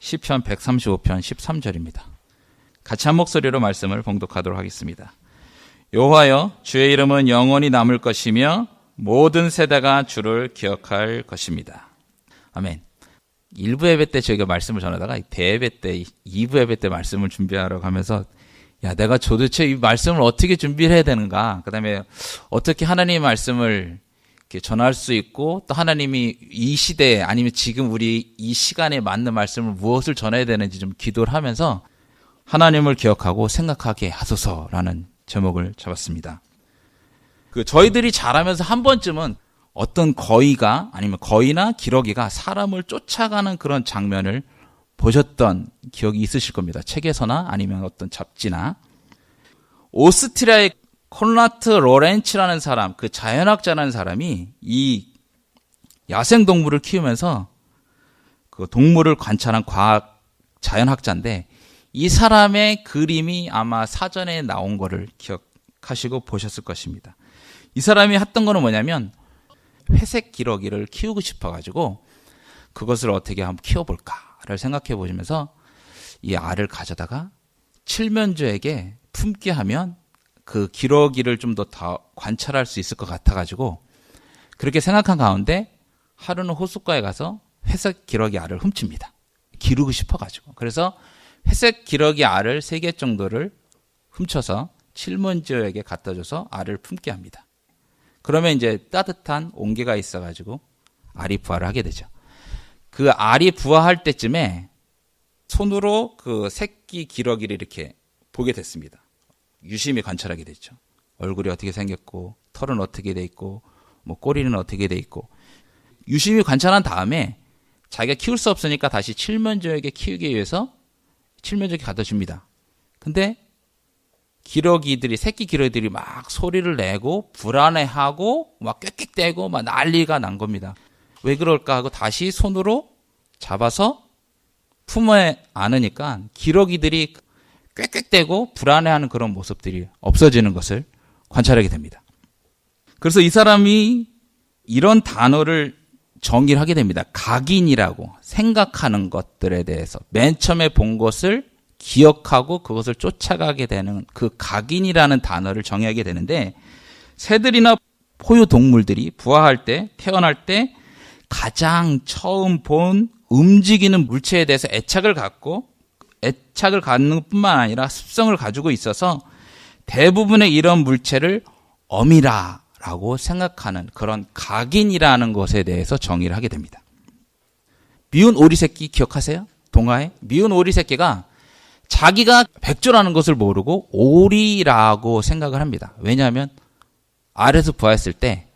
시편 135편 13절입니다. 같이 한 목소리로 말씀을 봉독하도록 하겠습니다. 여호와여, 주의 이름은 영원히 남을 것이며 모든 세대가 주를 기억할 것입니다. 아멘. 1부 예배 때 저희가 말씀을 전하다가 대예배 때 2부 예배 때 말씀을 준비하라고 하면서 내가 도대체 이 말씀을 어떻게 준비를 해야 되는가, 그 다음에 어떻게 하나님의 말씀을 이렇게 전할 수 있고 또 하나님이 이 시대에 아니면 지금 우리 이 시간에 맞는 말씀을 무엇을 전해야 되는지 좀 기도를 하면서 하나님을 기억하고 생각하게 하소서라는 제목을 잡았습니다. 저희들이 자라면서 한 번쯤은 어떤 거위가 아니면 거위나 기러기가 사람을 쫓아가는 그런 장면을 보셨던 기억이 있으실 겁니다. 책에서나 아니면 어떤 잡지나. 오스트리아의 콘라트 로렌츠라는 사람, 그 자연학자라는 사람이 이 야생동물을 키우면서 그 동물을 관찰한 과학 자연학자인데, 이 사람의 그림이 아마 사전에 나온 거를 기억하시고 보셨을 것입니다. 이 사람이 했던 거는 뭐냐면 회색 기러기를 키우고 싶어가지고 그것을 어떻게 한번 키워볼까를 생각해 보시면서 이 알을 가져다가 칠면조에게 품게 하면 그 기러기를 좀 더 관찰할 수 있을 것 같아가지고 그렇게 생각한 가운데 하루는 호숫가에 가서 회색 기러기 알을 훔칩니다. 기르고 싶어가지고. 그래서 회색 기러기 알을 3개 정도를 훔쳐서 칠면조에게 갖다 줘서 알을 품게 합니다. 그러면 이제 따뜻한 온기가 있어가지고 알이 부화를 하게 되죠. 그 알이 부화할 때쯤에 손으로 그 새끼 기러기를 이렇게 보게 됐습니다. 유심히 관찰하게 됐죠. 얼굴이 어떻게 생겼고, 털은 어떻게 돼 있고, 꼬리는 어떻게 돼 있고. 유심히 관찰한 다음에 자기가 키울 수 없으니까 다시 칠면조에게 키우기 위해서 칠면조에게 갖다 줍니다. 근데 기러기들이, 새끼 기러기들이 막 소리를 내고 불안해하고 막 꽥꽥대고 막 난리가 난 겁니다. 왜 그럴까 하고 다시 손으로 잡아서 품에 안으니까 기러기들이 꽥꽥대고 불안해하는 그런 모습들이 없어지는 것을 관찰하게 됩니다. 그래서 이 사람이 이런 단어를 정의를 하게 됩니다. 각인이라고, 생각하는 것들에 대해서 맨 처음에 본 것을 기억하고 그것을 쫓아가게 되는 그 각인이라는 단어를 정의하게 되는데, 새들이나 포유동물들이 부화할 때, 태어날 때 가장 처음 본 움직이는 물체에 대해서 애착을 갖는 뿐만 아니라 습성을 가지고 있어서 대부분의 이런 물체를 어미라라고 생각하는 그런 각인이라는 것에 대해서 정의를 하게 됩니다. 미운 오리 새끼 기억하세요? 동화에 미운 오리 새끼가 자기가 백조라는 것을 모르고 오리라고 생각을 합니다. 왜냐하면 알에서 부화했을 때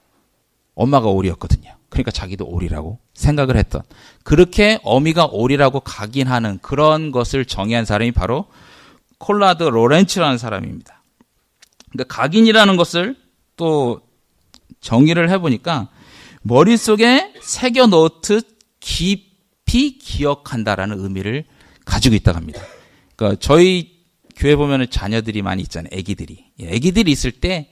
엄마가 오리였거든요. 그러니까 자기도 오리라고 생각을 했던, 그렇게 어미가 오리라고 각인하는 그런 것을 정의한 사람이 바로 콘라드 로렌츠라는 사람입니다. 근데 각인이라는 것을 또 정의를 해보니까 머릿속에 새겨놓듯 깊이 기억한다라는 의미를 가지고 있다고 합니다. 그러니까 저희 교회 보면 자녀들이 많이 있잖아요. 애기들이 있을 때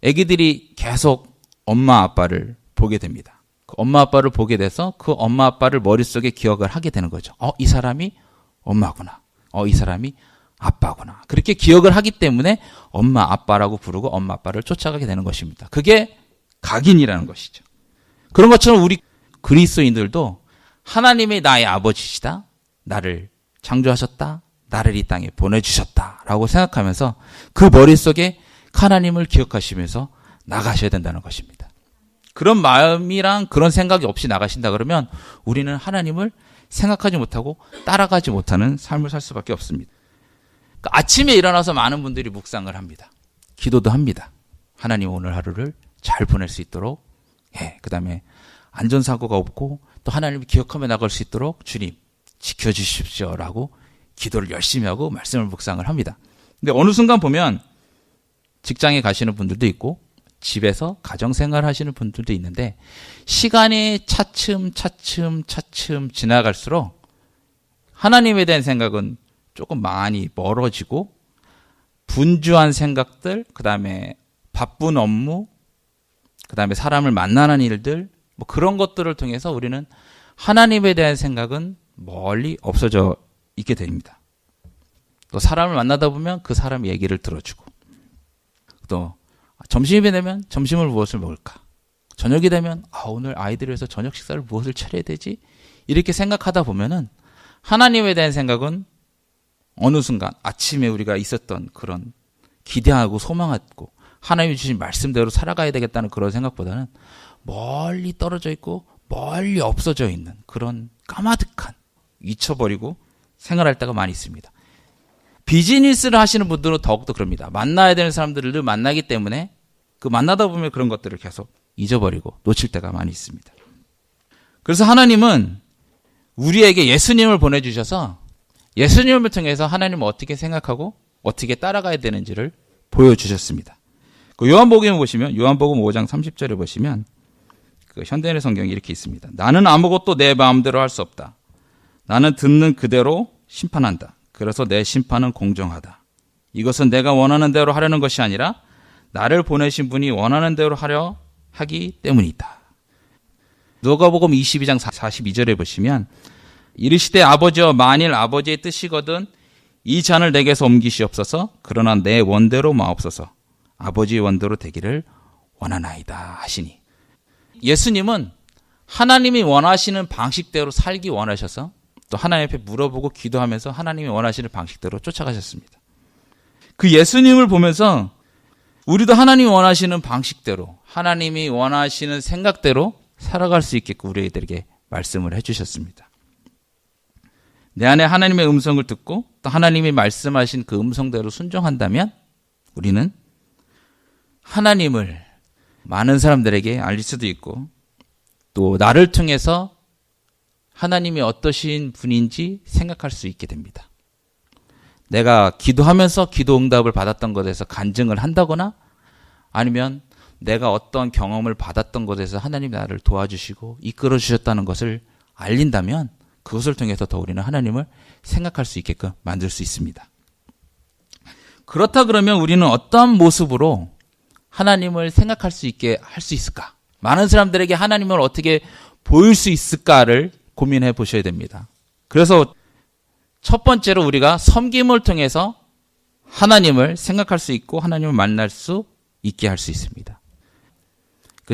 애기들이 계속 엄마 아빠를 보게 됩니다. 그 엄마 아빠를 보게 돼서 그 엄마 아빠를 머릿속에 기억을 하게 되는 거죠. 이 사람이 엄마구나. 이 사람이 아빠구나. 그렇게 기억을 하기 때문에 엄마 아빠라고 부르고 엄마 아빠를 쫓아가게 되는 것입니다. 그게 각인이라는 것이죠. 그런 것처럼 우리 그리스도인들도 하나님이 나의 아버지시다, 나를 창조하셨다, 나를 이 땅에 보내주셨다라고 생각하면서 그 머릿속에 하나님을 기억하시면서 나가셔야 된다는 것입니다. 그런 마음이랑 그런 생각이 없이 나가신다 그러면 우리는 하나님을 생각하지 못하고 따라가지 못하는 삶을 살 수밖에 없습니다. 그러니까 아침에 일어나서 많은 분들이 묵상을 합니다. 기도도 합니다. 하나님 오늘 하루를 잘 보낼 수 있도록, 그 다음에 안전사고가 없고 또 하나님을 기억하며 나갈 수 있도록 주님 지켜주십시오라고 기도를 열심히 하고 말씀을 묵상을 합니다. 근데 어느 순간 보면 직장에 가시는 분들도 있고 집에서 가정생활 하시는 분들도 있는데 시간이 차츰 지나갈수록 하나님에 대한 생각은 조금 많이 멀어지고 분주한 생각들, 그 다음에 바쁜 업무, 그 다음에 사람을 만나는 일들, 그런 것들을 통해서 우리는 하나님에 대한 생각은 멀리 없어져 있게 됩니다. 또 사람을 만나다 보면 그 사람 얘기를 들어주고, 또 점심이 되면 점심을 무엇을 먹을까? 저녁이 되면 오늘 아이들을 위해서 저녁 식사를 무엇을 차려야 되지? 이렇게 생각하다 보면은 하나님에 대한 생각은 어느 순간 아침에 우리가 있었던 그런 기대하고 소망하고 하나님이 주신 말씀대로 살아가야 되겠다는 그런 생각보다는 멀리 떨어져 있고 멀리 없어져 있는 그런 까마득한, 잊혀버리고 생활할 때가 많이 있습니다. 비즈니스를 하시는 분들은 더욱더 그럽니다. 만나야 되는 사람들을 늘 만나기 때문에 그 만나다 보면 그런 것들을 계속 잊어버리고 놓칠 때가 많이 있습니다. 그래서 하나님은 우리에게 예수님을 보내주셔서 예수님을 통해서 하나님을 어떻게 생각하고 어떻게 따라가야 되는지를 보여주셨습니다. 그 요한복음에 보시면, 요한복음 5장 30절에 보시면 그 현대인의 성경이 이렇게 있습니다. 나는 아무것도 내 마음대로 할 수 없다. 나는 듣는 그대로 심판한다. 그래서 내 심판은 공정하다. 이것은 내가 원하는 대로 하려는 것이 아니라 나를 보내신 분이 원하는 대로 하려 하기 때문이다. 누가복음 22장 42절에 보시면 이르시되 아버지여 만일 아버지의 뜻이거든 이 잔을 내게서 옮기시옵소서. 그러나 내 원대로 마옵소서. 아버지의 원대로 되기를 원하나이다 하시니, 예수님은 하나님이 원하시는 방식대로 살기 원하셔서 또 하나님 앞에 물어보고 기도하면서 하나님이 원하시는 방식대로 쫓아가셨습니다. 그 예수님을 보면서 우리도 하나님이 원하시는 방식대로, 하나님이 원하시는 생각대로 살아갈 수 있게끔 우리들에게 말씀을 해주셨습니다. 내 안에 하나님의 음성을 듣고 또 하나님이 말씀하신 그 음성대로 순종한다면 우리는 하나님을 많은 사람들에게 알릴 수도 있고, 또 나를 통해서 하나님이 어떠신 분인지 생각할 수 있게 됩니다. 내가 기도하면서 기도 응답을 받았던 것에서 간증을 한다거나, 아니면 내가 어떤 경험을 받았던 것에서 하나님이 나를 도와주시고 이끌어 주셨다는 것을 알린다면 그것을 통해서 더 우리는 하나님을 생각할 수 있게끔 만들 수 있습니다. 그렇다 그러면 우리는 어떠한 모습으로 하나님을 생각할 수 있게 할 수 있을까? 많은 사람들에게 하나님을 어떻게 보일 수 있을까를 고민해 보셔야 됩니다. 그래서 첫 번째로 우리가 섬김을 통해서 하나님을 생각할 수 있고 하나님을 만날 수 있게 할 수 있습니다.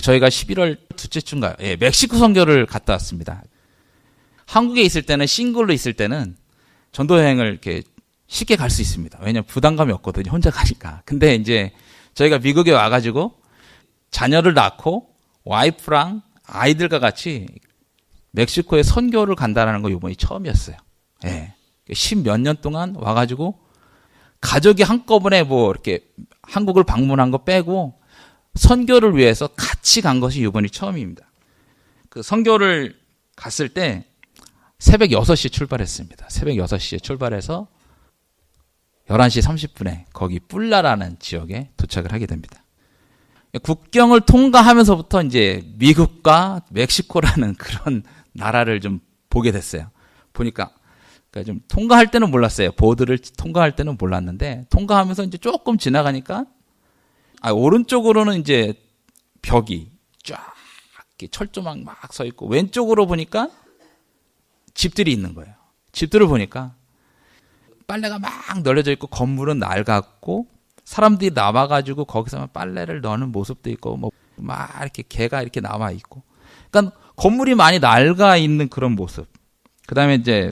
저희가 11월 둘째 주인가요? 멕시코 선교를 갔다 왔습니다. 한국에 있을 때는, 싱글로 있을 때는 전도 여행을 이렇게 쉽게 갈 수 있습니다. 왜냐하면 부담감이 없거든요. 혼자 가니까. 근데 이제 저희가 미국에 와가지고 자녀를 낳고 와이프랑 아이들과 같이 멕시코에 선교를 간다는 거 이번이 처음이었어요. 10몇 년 동안 와가지고 가족이 한꺼번에 이렇게 한국을 방문한 거 빼고 선교를 위해서 같이 간 것이 이번이 처음입니다. 그 선교를 갔을 때 새벽 6시에 출발했습니다. 새벽 6시에 출발해서 11시 30분에 거기 뿔라라는 지역에 도착을 하게 됩니다. 국경을 통과하면서부터 이제 미국과 멕시코라는 그런 나라를 좀 보게 됐어요. 보니까 그러니까 좀 통과할 때는 몰랐어요. 보드를 통과할 때는 몰랐는데 통과하면서 이제 조금 지나가니까 오른쪽으로는 이제 벽이 쫙 철조망 막 서 있고 왼쪽으로 보니까 집들이 있는 거예요. 집들을 보니까 빨래가 막 널려져 있고 건물은 낡았고 사람들이 남아가지고 거기서 빨래를 넣는 모습도 있고 막 이렇게 개가 이렇게 남아 있고, 그러니까 건물이 많이 낡아 있는 그런 모습. 그 다음에 이제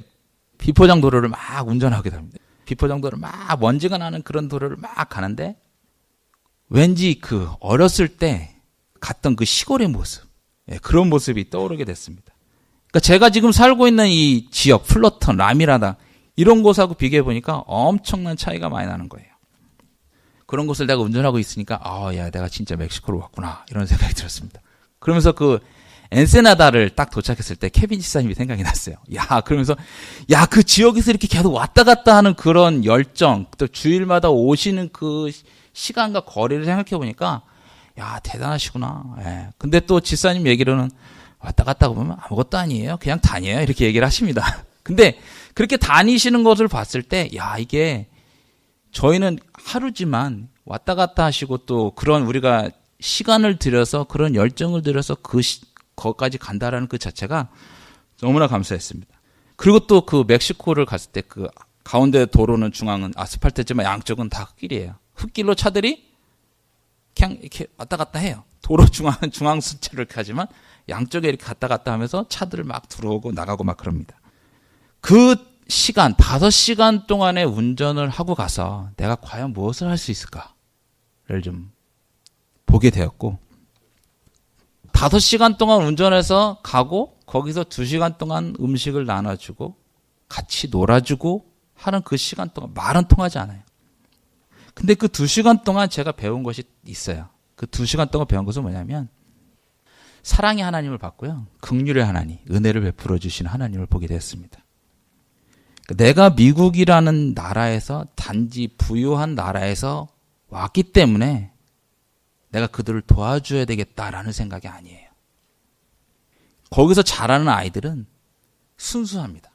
비포장 도로를 막 운전하게 됩니다. 비포장 도로를 막 먼지가 나는 그런 도로를 막 가는데 왠지 그 어렸을 때 갔던 그 시골의 모습, 그런 모습이 떠오르게 됐습니다. 그러니까 제가 지금 살고 있는 이 지역, 플러턴, 라미라다 이런 곳하고 비교해 보니까 엄청난 차이가 많이 나는 거예요. 그런 곳을 내가 운전하고 있으니까 야, 내가 진짜 멕시코로 왔구나 이런 생각이 들었습니다. 그러면서 그 엔세나다를 딱 도착했을 때 케빈 지사님이 생각이 났어요. 그러면서 그 지역에서 이렇게 계속 왔다 갔다 하는 그런 열정, 또 주일마다 오시는 그 시간과 거리를 생각해 보니까 대단하시구나. 근데 또 지사님 얘기로는 왔다 갔다 보면 아무것도 아니에요. 그냥 다녀요. 이렇게 얘기를 하십니다. 근데 그렇게 다니시는 것을 봤을 때 이게 저희는 하루지만 왔다 갔다 하시고 또 그런 우리가 시간을 들여서 그런 열정을 들여서 거기까지 간다라는 그 자체가 너무나 감사했습니다. 그리고 또 그 멕시코를 갔을 때 그 가운데 도로는 중앙은 아스팔트지만 양쪽은 다 흙길이에요. 흙길로 차들이 그냥 이렇게 왔다 갔다 해요. 도로 중앙 순찰을 이렇게 하지만 양쪽에 이렇게 갔다 갔다 하면서 차들을 막 들어오고 나가고 막 그럽니다. 그 시간, 5시간 동안의 운전을 하고 가서 내가 과연 무엇을 할 수 있을까를 좀 보게 되었고, 5시간 동안 운전해서 가고 거기서 2시간 동안 음식을 나눠주고 같이 놀아주고 하는 그 시간 동안 말은 통하지 않아요. 근데 그 2시간 동안 제가 배운 것이 있어요. 그 2시간 동안 배운 것은 뭐냐면 사랑의 하나님을 봤고요. 긍휼의 하나님, 은혜를 베풀어 주시는 하나님을 보게 됐습니다. 내가 미국이라는 나라에서 단지 부유한 나라에서 왔기 때문에 내가 그들을 도와줘야 되겠다라는 생각이 아니에요. 거기서 자라는 아이들은 순수합니다.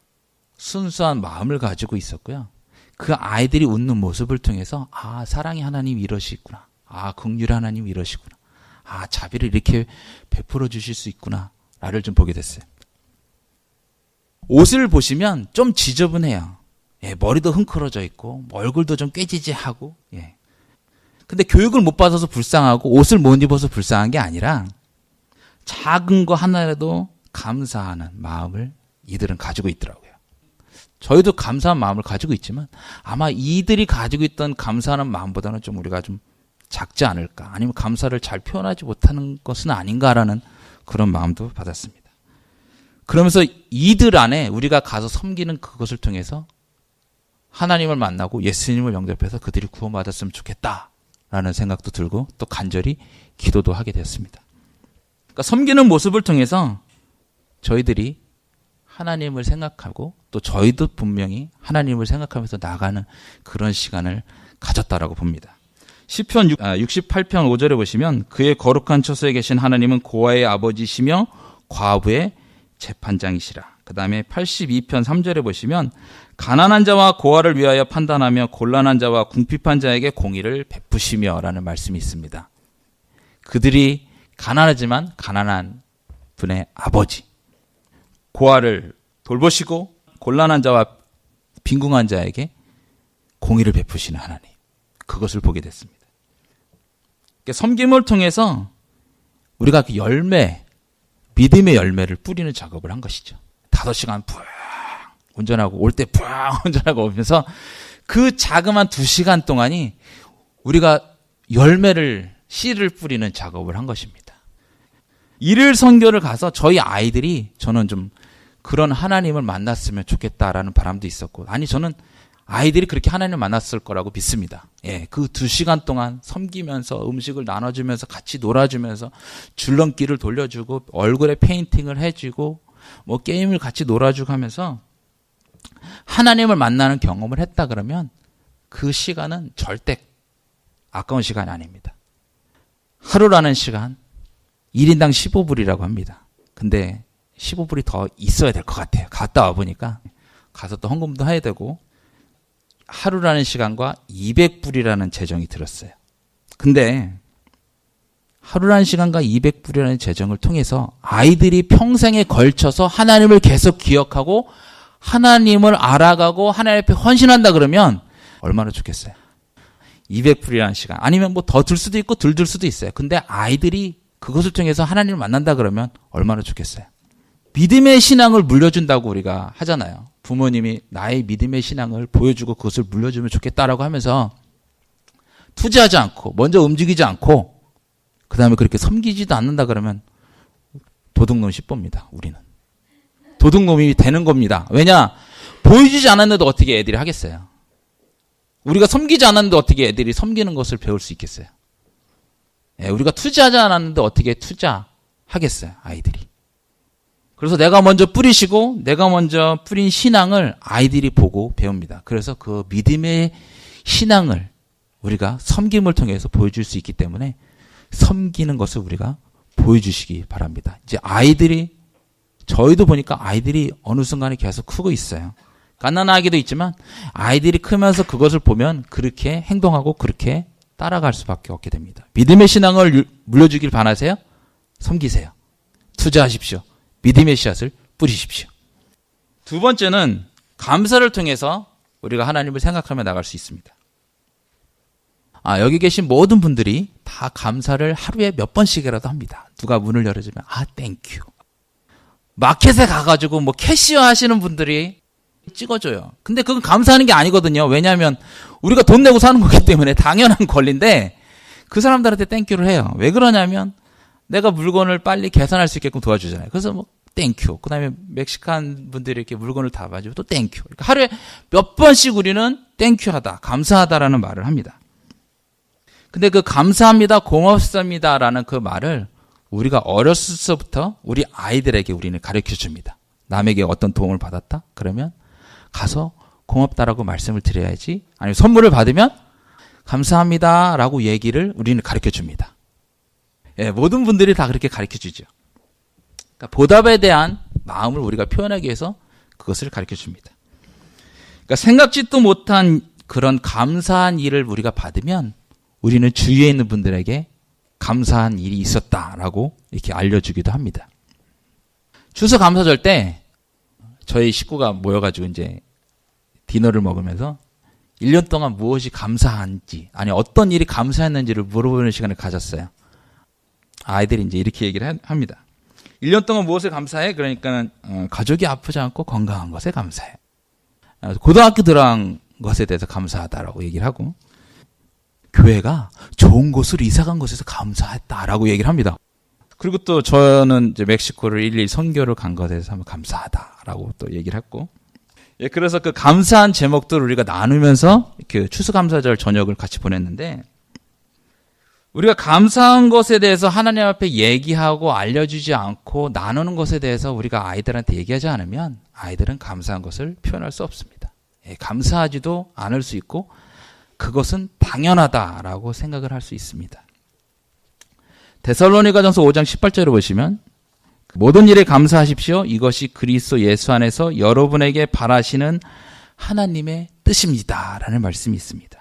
순수한 마음을 가지고 있었고요. 그 아이들이 웃는 모습을 통해서 아, 사랑의 하나님 이러시구나. 아, 긍휼의 하나님 이러시구나. 아, 자비를 이렇게 베풀어 주실 수 있구나. 나를 좀 보게 됐어요. 옷을 보시면 좀 지저분해요. 예, 머리도 흥크러져 있고 얼굴도 좀 꾀지지하고. 예. 근데 교육을 못 받아서 불쌍하고 옷을 못 입어서 불쌍한 게 아니라 작은 거 하나라도 감사하는 마음을 이들은 가지고 있더라고요. 저희도 감사한 마음을 가지고 있지만 아마 이들이 가지고 있던 감사하는 마음보다는 좀 우리가 좀 작지 않을까, 아니면 감사를 잘 표현하지 못하는 것은 아닌가라는 그런 마음도 받았습니다. 그러면서 이들 안에 우리가 가서 섬기는 그것을 통해서 하나님을 만나고 예수님을 영접해서 그들이 구원받았으면 좋겠다라는 생각도 들고 또 간절히 기도도 하게 되었습니다. 그러니까 섬기는 모습을 통해서 저희들이 하나님을 생각하고 또 저희도 분명히 하나님을 생각하면서 나가는 그런 시간을 가졌다라고 봅니다. 시편 68편 5절에 보시면 그의 거룩한 처소에 계신 하나님은 고아의 아버지시며 과부의 재판장이시라. 그 다음에 82편 3절에 보시면 가난한 자와 고아를 위하여 판단하며 곤란한 자와 궁핍한 자에게 공의를 베푸시며 라는 말씀이 있습니다. 그들이 가난하지만 가난한 분의 아버지, 고아를 돌보시고 곤란한 자와 빈궁한 자에게 공의를 베푸시는 하나님, 그것을 보게 됐습니다. 섬김을 통해서 우리가 그 열매, 믿음의 열매를 뿌리는 작업을 한 것이죠. 5시간 푹 운전하고 올 때 푹 운전하고 오면서 그 자그만 2시간 동안이 우리가 열매를, 씨를 뿌리는 작업을 한 것입니다. 일일 선교를 가서 저희 아이들이, 저는 좀 그런 하나님을 만났으면 좋겠다라는 바람도 있었고, 아니 저는 아이들이 그렇게 하나님을 만났을 거라고 믿습니다. 예, 그 2시간 동안 섬기면서 음식을 나눠주면서 같이 놀아주면서 줄넘기를 돌려주고 얼굴에 페인팅을 해주고 뭐 게임을 같이 놀아주고 하면서 하나님을 만나는 경험을 했다 그러면 그 시간은 절대 아까운 시간이 아닙니다. 하루라는 시간 1인당 15불이라고 합니다. 근데 15불이 더 있어야 될 것 같아요. 갔다 와보니까 가서 또 헌금도 해야 되고 하루라는 시간과 200불이라는 재정이 들었어요. 근데 하루라는 시간과 200불이라는 재정을 통해서 아이들이 평생에 걸쳐서 하나님을 계속 기억하고 하나님을 알아가고 하나님 앞에 헌신한다 그러면 얼마나 좋겠어요. 200불이라는 시간, 아니면 뭐 더 들 수도 있고 덜 들 수도 있어요. 근데 아이들이 그것을 통해서 하나님을 만난다 그러면 얼마나 좋겠어요. 믿음의 신앙을 물려준다고 우리가 하잖아요. 부모님이 나의 믿음의 신앙을 보여주고 그것을 물려주면 좋겠다라고 하면서 투자하지 않고 먼저 움직이지 않고 그 다음에 그렇게 섬기지도 않는다 그러면 도둑놈 10보입니다. 우리는. 도둑놈이 되는 겁니다. 왜냐? 보여주지 않았는데 어떻게 애들이 하겠어요. 우리가 섬기지 않았는데 어떻게 애들이 섬기는 것을 배울 수 있겠어요. 예, 우리가 투자하지 않았는데 어떻게 투자하겠어요. 아이들이. 그래서 내가 먼저 뿌리시고 내가 먼저 뿌린 신앙을 아이들이 보고 배웁니다. 그래서 그 믿음의 신앙을 우리가 섬김을 통해서 보여줄 수 있기 때문에 섬기는 것을 우리가 보여주시기 바랍니다. 이제 아이들이, 저희도 보니까 아이들이 어느 순간에 계속 크고 있어요. 가난하기도 있지만 아이들이 크면서 그것을 보면 그렇게 행동하고 그렇게 따라갈 수밖에 없게 됩니다. 믿음의 신앙을 물려주길 바라세요? 섬기세요. 투자하십시오. 믿음의 씨앗을 뿌리십시오. 두 번째는 감사를 통해서 우리가 하나님을 생각하며 나갈 수 있습니다. 여기 계신 모든 분들이 다 감사를 하루에 몇 번씩이라도 합니다. 누가 문을 열어주면 땡큐. 마켓에 가가지고 캐시어 하시는 분들이 찍어줘요. 근데 그건 감사하는 게 아니거든요. 왜냐하면 우리가 돈 내고 사는 거기 때문에 당연한 권리인데 그 사람들한테 땡큐를 해요. 왜 그러냐면 내가 물건을 빨리 계산할 수 있게끔 도와주잖아요. 그래서 땡큐. 그 다음에 멕시칸 분들이 이렇게 물건을 다 봐주고 또 땡큐. 그러니까 하루에 몇 번씩 우리는 땡큐하다, 감사하다라는 말을 합니다. 근데 그 감사합니다, 고맙습니다라는 그 말을 우리가 어렸을 때부터 우리 아이들에게 우리는 가르쳐 줍니다. 남에게 어떤 도움을 받았다? 그러면 가서 고맙다라고 말씀을 드려야지. 아니면 선물을 받으면 감사합니다라고 얘기를 우리는 가르쳐 줍니다. 모든 분들이 다 그렇게 가르쳐 주죠. 그러니까 보답에 대한 마음을 우리가 표현하기 위해서 그것을 가르쳐 줍니다. 그러니까 생각지도 못한 그런 감사한 일을 우리가 받으면 우리는 주위에 있는 분들에게 감사한 일이 있었다라고 이렇게 알려주기도 합니다. 추수감사절 때 저희 식구가 모여가지고 이제 디너를 먹으면서 1년 동안 무엇이 감사한지, 아니 어떤 일이 감사했는지를 물어보는 시간을 가졌어요. 아이들이 이제 이렇게 얘기를 합니다. 1년 동안 무엇을 감사해? 그러니까 가족이 아프지 않고 건강한 것에 감사해. 고등학교 들어간 것에 대해서 감사하다라고 얘기를 하고, 교회가 좋은 곳으로 이사간 것에서 감사했다라고 얘기를 합니다. 그리고 또 저는 이제 멕시코를 일일 선교를 간 것에 대해서 한번 감사하다라고 또 얘기를 했고, 그래서 그 감사한 제목들을 우리가 나누면서 이렇게 추수감사절 저녁을 같이 보냈는데, 우리가 감사한 것에 대해서 하나님 앞에 얘기하고 알려주지 않고 나누는 것에 대해서 우리가 아이들한테 얘기하지 않으면 아이들은 감사한 것을 표현할 수 없습니다. 감사하지도 않을 수 있고 그것은 당연하다라고 생각을 할 수 있습니다. 데살로니가전서 5장 18절을 보시면 모든 일에 감사하십시오. 이것이 그리스도 예수 안에서 여러분에게 바라시는 하나님의 뜻입니다. 라는 말씀이 있습니다.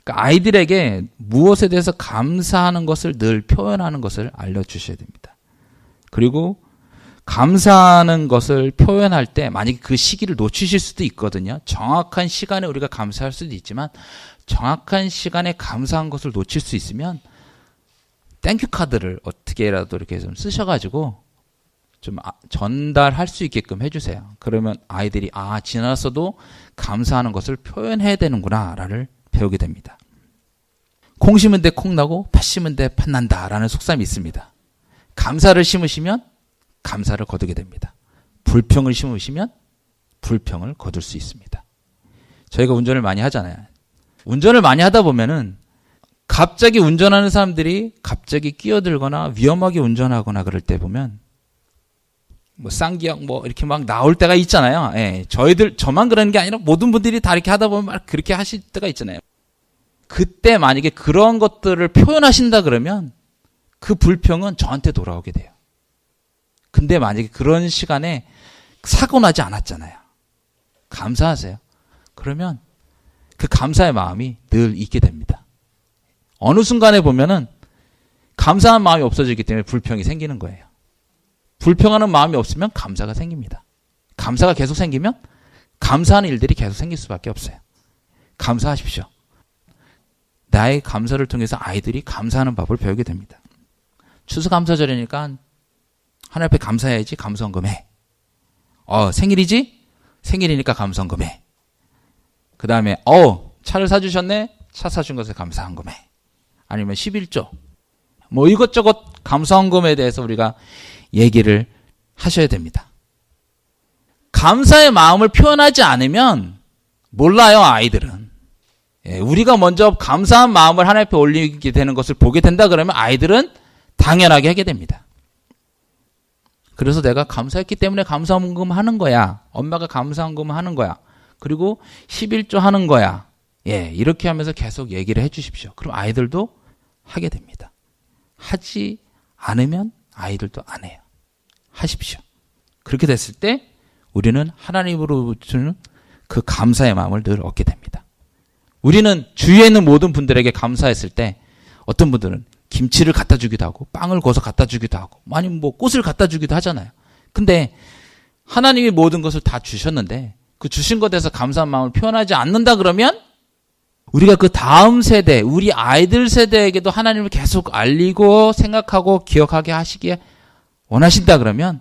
그러니까 아이들에게 무엇에 대해서 감사하는 것을 늘 표현하는 것을 알려주셔야 됩니다. 그리고 감사하는 것을 표현할 때 만약에 그 시기를 놓치실 수도 있거든요. 정확한 시간에 우리가 감사할 수도 있지만 정확한 시간에 감사한 것을 놓칠 수 있으면 땡큐 카드를 어떻게라도 이렇게 좀 쓰셔가지고 좀 전달할 수 있게끔 해주세요. 그러면 아이들이 지나서도 감사하는 것을 표현해야 되는구나를 배우게 됩니다. 콩 심은 데 콩 나고 팥 심은 데 팥 난다라는 속담이 있습니다. 감사를 심으시면 감사를 거두게 됩니다. 불평을 심으시면 불평을 거둘 수 있습니다. 저희가 운전을 많이 하잖아요. 운전을 많이 하다 보면은 갑자기 운전하는 사람들이 갑자기 끼어들거나 위험하게 운전하거나 그럴 때 보면 쌍기역 이렇게 막 나올 때가 있잖아요. 저만 그러는 게 아니라 모든 분들이 다 이렇게 하다 보면 막 그렇게 하실 때가 있잖아요. 그때 만약에 그런 것들을 표현하신다 그러면 그 불평은 저한테 돌아오게 돼요. 근데 만약에 그런 시간에 사고 나지 않았잖아요. 감사하세요. 그러면 그 감사의 마음이 늘 있게 됩니다. 어느 순간에 보면은 감사한 마음이 없어지기 때문에 불평이 생기는 거예요. 불평하는 마음이 없으면 감사가 생깁니다. 감사가 계속 생기면 감사하는 일들이 계속 생길 수밖에 없어요. 감사하십시오. 나의 감사를 통해서 아이들이 감사하는 법을 배우게 됩니다. 추수감사절이니까 하나님 앞에 감사해야지. 감사헌금 해. 생일이지? 생일이니까 감사헌금 해. 그 다음에 차를 사주셨네? 차 사준 것에 감사헌금 해. 아니면 11조. 이것저것 감사헌금에 대해서 우리가 얘기를 하셔야 됩니다. 감사의 마음을 표현하지 않으면 몰라요, 아이들은. 우리가 먼저 감사한 마음을 하나님 앞에 올리게 되는 것을 보게 된다 그러면 아이들은 당연하게 하게 됩니다. 그래서 내가 감사했기 때문에 감사헌금 하는 거야. 엄마가 감사헌금 하는 거야. 그리고 11조 하는 거야. 이렇게 하면서 계속 얘기를 해 주십시오. 그럼 아이들도 하게 됩니다. 하지 않으면 아이들도 안 해요. 하십시오. 그렇게 됐을 때 우리는 하나님으로부터 주는 그 감사의 마음을 늘 얻게 됩니다. 우리는 주위에 있는 모든 분들에게 감사했을 때 어떤 분들은 김치를 갖다 주기도 하고 빵을 구워서 갖다 주기도 하고 아니면 꽃을 갖다 주기도 하잖아요. 근데 하나님이 모든 것을 다 주셨는데 그 주신 것에 대해서 감사한 마음을 표현하지 않는다 그러면 우리가 그 다음 세대, 우리 아이들 세대에게도 하나님을 계속 알리고 생각하고 기억하게 하시기에 원하신다 그러면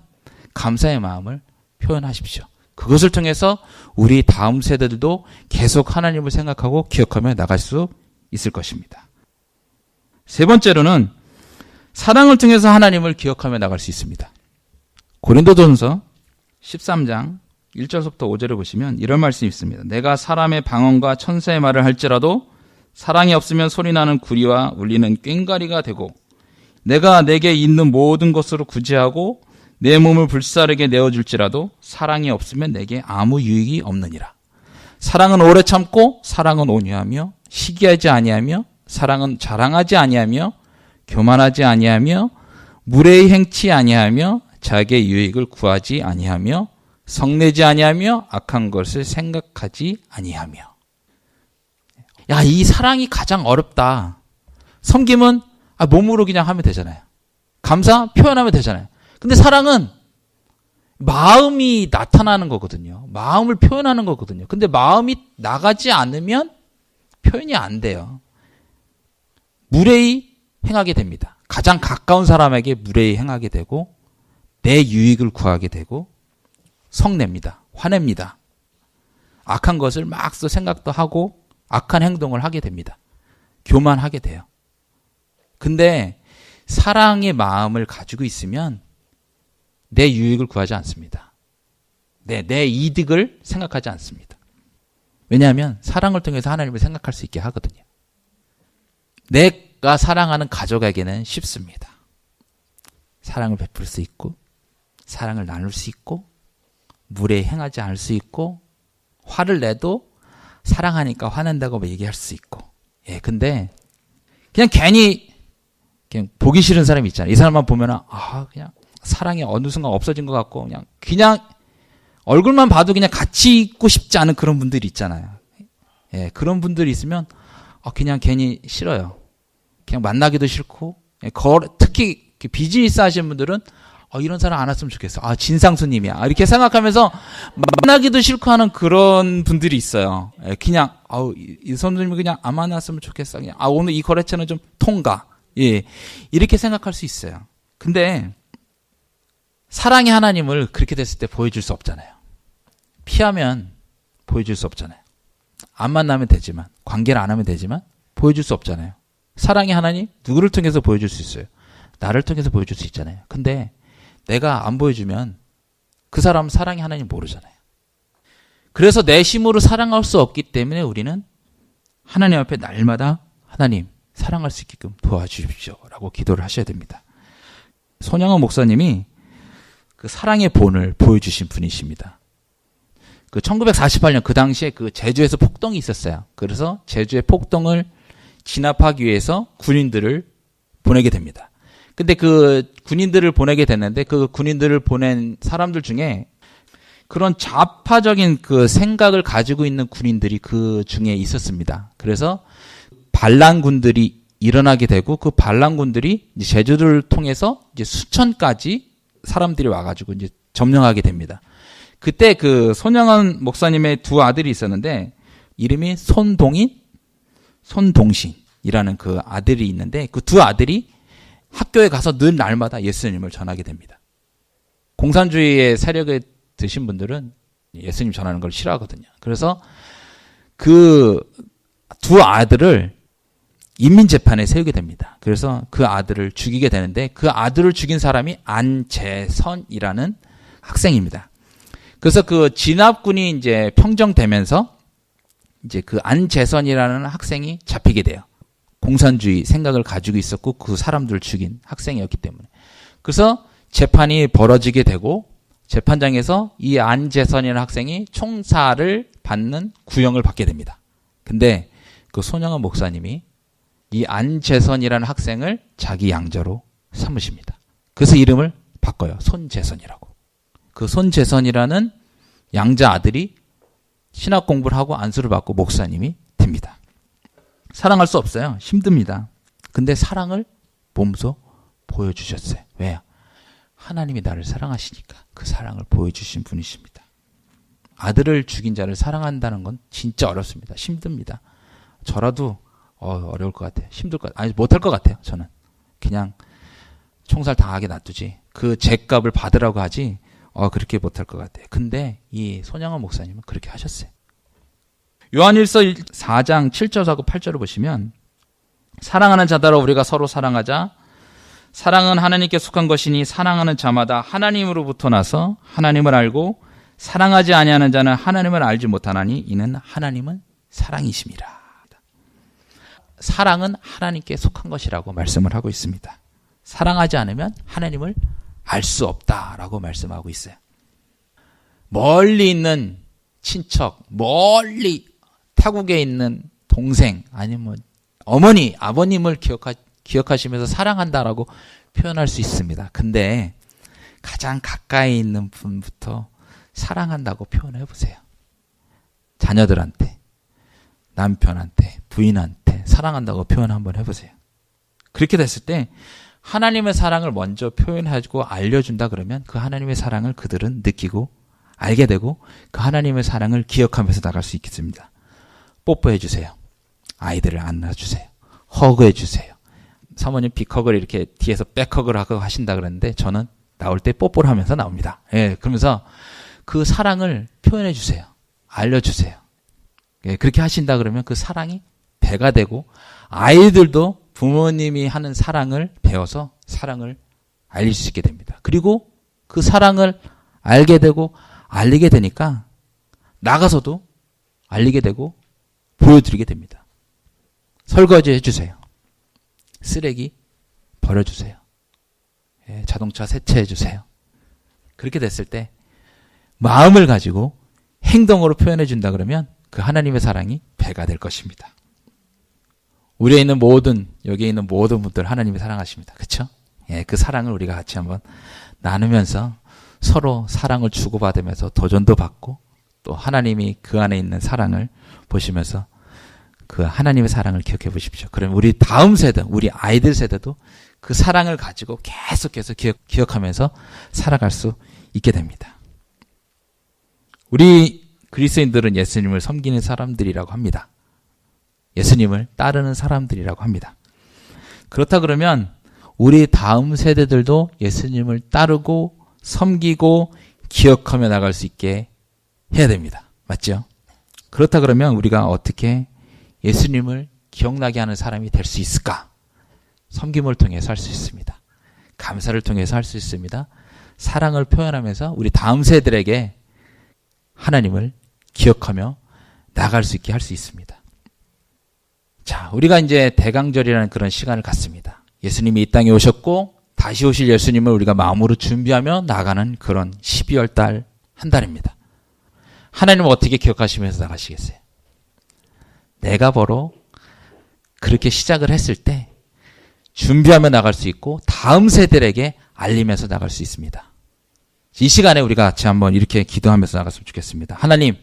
감사의 마음을 표현하십시오. 그것을 통해서 우리 다음 세대들도 계속 하나님을 생각하고 기억하며 나갈 수 있을 것입니다. 세 번째로는 사랑을 통해서 하나님을 기억하며 나갈 수 있습니다. 고린도전서 13장 1절부터 5절을 보시면 이런 말씀이 있습니다. 내가 사람의 방언과 천사의 말을 할지라도 사랑이 없으면 소리나는 구리와 울리는 꽹과리가 되고 내가 내게 있는 모든 것으로 구제하고 내 몸을 불사르게 내어줄지라도 사랑이 없으면 내게 아무 유익이 없느니라. 사랑은 오래 참고 사랑은 온유하며 시기하지 아니하며 사랑은 자랑하지 아니하며 교만하지 아니하며 무례히 행치 아니하며 자기의 유익을 구하지 아니하며 성내지 아니하며 악한 것을 생각하지 아니하며. 야, 이 사랑이 가장 어렵다. 섬김은 몸으로 그냥 하면 되잖아요. 감사 표현하면 되잖아요. 근데 사랑은 마음이 나타나는 거거든요. 마음을 표현하는 거거든요. 근데 마음이 나가지 않으면 표현이 안 돼요. 무례히 행하게 됩니다. 가장 가까운 사람에게 무례히 행하게 되고 내 유익을 구하게 되고 성냅니다. 화냅니다. 악한 것을 막 생각도 하고 악한 행동을 하게 됩니다. 교만하게 돼요. 근데 사랑의 마음을 가지고 있으면 내 유익을 구하지 않습니다. 내 이득을 생각하지 않습니다. 왜냐하면 사랑을 통해서 하나님을 생각할 수 있게 하거든요. 내가 사랑하는 가족에게는 쉽습니다. 사랑을 베풀 수 있고 사랑을 나눌 수 있고 무례히 행하지 않을 수 있고 화를 내도 사랑하니까 화낸다고 얘기할 수 있고. 근데 그냥 괜히 그냥 보기 싫은 사람이 있잖아요. 이 사람만 보면은 그냥 사랑이 어느 순간 없어진 것 같고 그냥 얼굴만 봐도 그냥 같이 있고 싶지 않은 그런 분들이 있잖아요. 그런 분들이 있으면 그냥 괜히 싫어요. 그냥 만나기도 싫고 특히 비즈니스 하시는 분들은 이런 사람 안 왔으면 좋겠어. 진상수님이야. 이렇게 생각하면서 만나기도 싫고 하는 그런 분들이 있어요. 그냥 이 선생님이 그냥 안 만났으면 좋겠어. 그냥 오늘 이 거래처는 좀 통과. 이렇게 생각할 수 있어요. 근데 사랑의 하나님을 그렇게 됐을 때 보여줄 수 없잖아요. 피하면 보여줄 수 없잖아요. 안 만나면 되지만 관계를 안 하면 되지만 보여줄 수 없잖아요. 사랑의 하나님 누구를 통해서 보여줄 수 있어요? 나를 통해서 보여줄 수 있잖아요. 근데 내가 안 보여주면 그 사람 사랑의 하나님 모르잖아요. 그래서 내 힘으로 사랑할 수 없기 때문에 우리는 하나님 앞에 날마다 하나님 사랑할 수 있게끔 도와주십시오 라고 기도를 하셔야 됩니다. 손양원 목사님이 그 사랑의 본을 보여주신 분이십니다. 1948년 그 당시에 제주에서 폭동이 있었어요. 그래서 제주의 폭동을 진압하기 위해서 군인들을 보내게 됩니다. 근데 그 군인들을 보내게 됐는데 그 군인들을 보낸 사람들 중에 그런 좌파적인 그 생각을 가지고 있는 군인들이 그 중에 있었습니다. 그래서 반란군들이 일어나게 되고 그 반란군들이 이제 제주도를 통해서 이제 수천까지 사람들이 와가지고 이제 점령하게 됩니다. 그때 그 손양원 목사님의 두 아들이 있었는데 이름이 손동인, 손동신이라는 그 아들이 있는데 그 두 아들이 학교에 가서 늘 날마다 예수님을 전하게 됩니다. 공산주의의 세력에 드신 분들은 예수님 전하는 걸 싫어하거든요. 그래서 그 두 아들을 인민재판에 세우게 됩니다. 그래서 그 아들을 죽이게 되는데 그 아들을 죽인 사람이 안재선이라는 학생입니다. 그래서 그 진압군이 이제 평정되면서 이제 그 안재선이라는 학생이 잡히게 돼요. 공산주의 생각을 가지고 있었고 그 사람들을 죽인 학생이었기 때문에. 그래서 재판이 벌어지게 되고 재판장에서 이 안재선이라는 학생이 총살을 받는 구형을 받게 됩니다. 근데 그 손양원 목사님이 이 안재선이라는 학생을 자기 양자로 삼으십니다. 그래서 이름을 바꿔요. 손재선이라고. 그 손재선이라는 양자 아들이 신학 공부를 하고 안수를 받고 목사님이 됩니다. 사랑할 수 없어요. 힘듭니다. 근데 사랑을 몸소 보여주셨어요. 왜요? 하나님이 나를 사랑하시니까 그 사랑을 보여주신 분이십니다. 아들을 죽인 자를 사랑한다는 건 진짜 어렵습니다. 힘듭니다. 저라도 어려울 것 같아요. 힘들 것 같아요. 아니, 못할 것 같아요. 저는 그냥 총살 당하게 놔두지 그 죄값을 받으라고 하지 그렇게 못할 것 같아요. 근데 이 손양원 목사님은 그렇게 하셨어요. 요한일서 4장 7절하고 8절을 보시면 사랑하는 자들아 우리가 서로 사랑하자. 사랑은 하나님께 속한 것이니 사랑하는 자마다 하나님으로부터 나서 하나님을 알고 사랑하지 아니하는 자는 하나님을 알지 못하나니 이는 하나님은 사랑이심이라. 사랑은 하나님께 속한 것이라고 말씀을 하고 있습니다. 사랑하지 않으면 하나님을 알 수 없다라고 말씀하고 있어요. 멀리 있는 친척, 멀리 타국에 있는 동생, 아니면 어머니, 아버님을 기억하시면서 사랑한다라고 표현할 수 있습니다. 근데 가장 가까이 있는 분부터 사랑한다고 표현해 보세요. 자녀들한테, 남편한테, 부인한테 사랑한다고 표현 한번 해보세요. 그렇게 됐을 때 하나님의 사랑을 먼저 표현하고 알려준다 그러면 그 하나님의 사랑을 그들은 느끼고 알게 되고 그 하나님의 사랑을 기억하면서 나갈 수 있겠습니다. 뽀뽀해 주세요. 아이들을 안아주세요. 허그해 주세요. 사모님 빅허그를 이렇게 뒤에서 백허그를 하고 하신다 그랬는데 저는 나올 때 뽀뽀를 하면서 나옵니다. 예, 그러면서 그 사랑을 표현해 주세요. 알려주세요. 예, 그렇게 하신다 그러면 그 사랑이 배가 되고 아이들도 부모님이 하는 사랑을 배워서 사랑을 알릴 수 있게 됩니다. 그리고 그 사랑을 알게 되고 알리게 되니까 나가서도 알리게 되고 보여드리게 됩니다. 설거지 해주세요. 쓰레기 버려주세요. 예, 자동차 세차해주세요. 그렇게 됐을 때 마음을 가지고 행동으로 표현해 준다 그러면 그 하나님의 사랑이 배가 될 것입니다. 우리에 있는 여기에 있는 모든 분들 하나님이 사랑하십니다. 그렇죠? 예, 그 사랑을 우리가 같이 한번 나누면서 서로 사랑을 주고받으면서 도전도 받고 또 하나님이 그 안에 있는 사랑을 보시면서 그 하나님의 사랑을 기억해 보십시오. 그러면 우리 다음 세대, 우리 아이들 세대도 그 사랑을 가지고 계속해서 기억하면서 살아갈 수 있게 됩니다. 우리 그리스도인들은 예수님을 섬기는 사람들이라고 합니다. 예수님을 따르는 사람들이라고 합니다. 그렇다 그러면 우리 다음 세대들도 예수님을 따르고 섬기고 기억하며 나갈 수 있게 해야 됩니다. 맞죠? 그렇다 그러면 우리가 어떻게 예수님을 기억나게 하는 사람이 될 수 있을까? 섬김을 통해서 할 수 있습니다. 감사를 통해서 할 수 있습니다. 사랑을 표현하면서 우리 다음 세대들에게 하나님을 기억하며 나갈 수 있게 할 수 있습니다. 자, 우리가 이제 대강절이라는 그런 시간을 갖습니다. 예수님이 이 땅에 오셨고 다시 오실 예수님을 우리가 마음으로 준비하며 나가는 그런 12월 달 한 달입니다. 하나님은 어떻게 기억하시면서 나가시겠어요? 내가 바로 그렇게 시작을 했을 때 준비하며 나갈 수 있고 다음 세대에게 알리면서 나갈 수 있습니다. 이 시간에 우리가 같이 한번 이렇게 기도하면서 나갔으면 좋겠습니다. 하나님,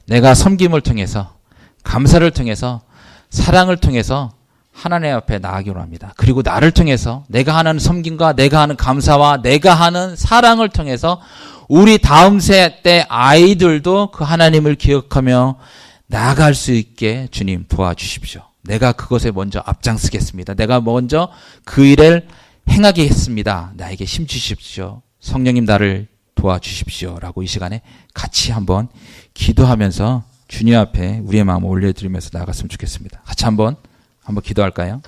내가 섬김을 통해서 감사를 통해서 사랑을 통해서 하나님 앞에 나아가기로 합니다. 그리고 나를 통해서 내가 하는 섬김과 내가 하는 감사와 내가 하는 사랑을 통해서 우리 다음 세대 아이들도 그 하나님을 기억하며 나아갈 수 있게 주님 도와주십시오. 내가 그것에 먼저 앞장서겠습니다. 내가 먼저 그 일을 행하게 했습니다. 나에게 힘 주십시오. 성령님 나를 도와주십시오. 라고 이 시간에 같이 한번 기도하면서 주님 앞에 우리의 마음을 올려드리면서 나갔으면 좋겠습니다. 같이 한번 기도할까요?